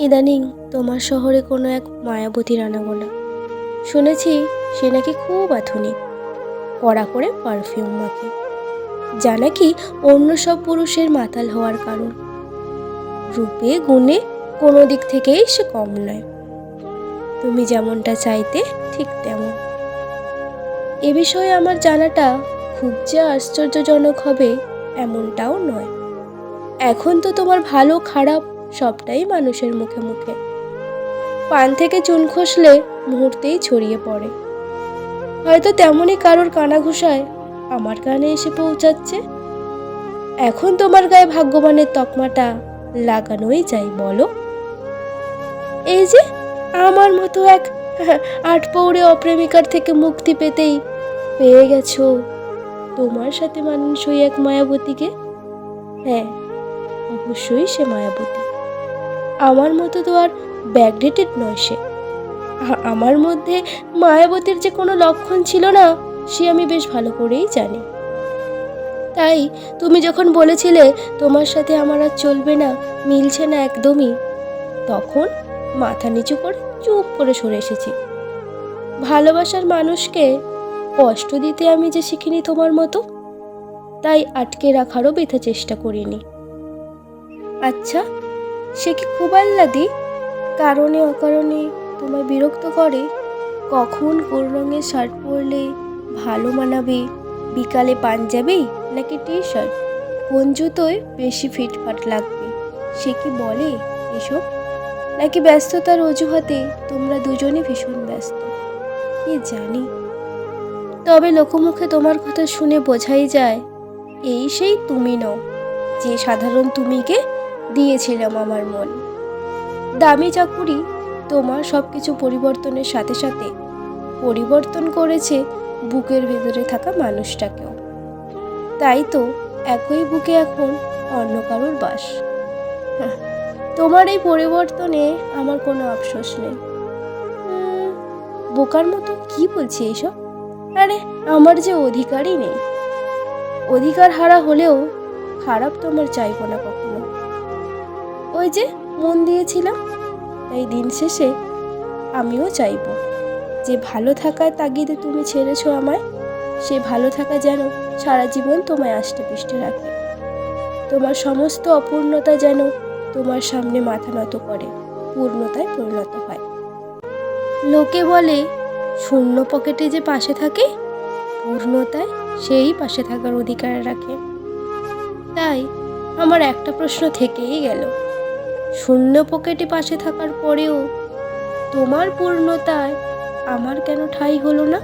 ইদানিং তোমার শহরে কোনো এক মায়াবতীর আনাগোনা। শুনেছি সে নাকি খুব আধুনিক, কড়া করে পারফিউম মাখে, যা নাকি অন্য সব পুরুষের মাতাল হওয়ার কারণ। রূপে গুণে কোনো দিক থেকেই সে কম নয়। তুমি যেমনটা চাইতে ঠিক তেমন। এ বিষয়ে আমার জানাটা খুব যে আশ্চর্যজনক হবে এমনটাও নয়। এখন তো তোমার ভালো খারাপ সবটাই মানুষের মুখে মুখে। পান থেকে চুন খসলে মুহূর্তেই ছড়িয়ে পড়ে। হয়তো তেমনই কারোর কানাঘুষায় আমার কানে এসে পৌঁছাচ্ছে। এখন তোমার গায়ে ভাগ্যবানের তকমাটা লাগানোই চাই, বলো। এই যে আমার মতো এক আটপৌরে অপ্রেমিকার থেকে মুক্তি পেতেই পেয়ে গেছো তোমার সাথে মানানসই এক মায়াবতীকে। হ্যাঁ, অবশ্যই সে মায়াবতী। আমার মতো তো আর ব্যাকডেটেড নয় সে। আমার মধ্যে মায়াবতীর যে কোনো লক্ষণ ছিল না সে আমি বেশ ভালো করেই জানি। তাই তুমি যখন বলেছিলে তোমার সাথে আমার আর চলবে না, মিলছে না একদমই, তখন মাথা নিচু করে চুপ করে সরে এসেছি। ভালোবাসার মানুষকে কষ্ট দিতে আমি যে শিখিনি তোমার মতো, তাই আটকে রাখারও বৃথা চেষ্টা করিনি। আচ্ছা, সে কি খুব আহ্লাদি? কারণে অকারণে তোমায় বিরক্ত করে? কখন কোন রঙের শার্ট পরলে ভালো মানাবে, বিকালে পাঞ্জাবি নাকি টি শার্ট, কোন জুতোয় বেশি ফিটফাট লাগবে, সে কি বলে এসব? নাকি ব্যস্ততার অজুহাতে তোমরা দুজনই ভীষণ ব্যস্ত, কি জানি। তবে লোকমুখে তোমার কথা শুনে বোঝাই যায় এই সেই তুমি নও যে সাধারণ তুমিকে দিয়েছিলাম আমার মন। দামি চাকুরি তোমার সব কিছু পরিবর্তনের সাথে সাথে পরিবর্তন করেছে বুকের ভেতরে থাকা মানুষটাকেও। তাই তো একই বুকে এখন অন্য কারোর বাস। তোমার এই পরিবর্তনে আমার কোনো আফসোস নেই। বোকার মতো কি বলছি এইসব? আরে, আমার যে অধিকারই নেই। অধিকার হারা হলেও খারাপ তোমার চাইবো না কখনো। ওই যে মন দিয়েছিলাম, তাই দিন শেষে আমিও চাইব যে ভালো থাকার তাগিদে তুমি ছেড়েছো আমায়, সে ভালো থাকা যেন সারা জীবন তোমায় আষ্টে পৃষ্ঠে রাখে। তোমার সমস্ত অপূর্ণতা যেন তোমার সামনে মাথা নত করে পূর্ণতায় পরিণত হয়। লোকে বলে শূন্য পকেটে যে পাশে থাকে, পূর্ণতায় সেই পাশে থাকার অধিকার রাখে। তাই আমার একটা প্রশ্ন থেকেই গেল, শূন্য পকেটে পাশে থাকার পরেও তোমার পূর্ণতায় আমার কেন ঠাঁই হলো না?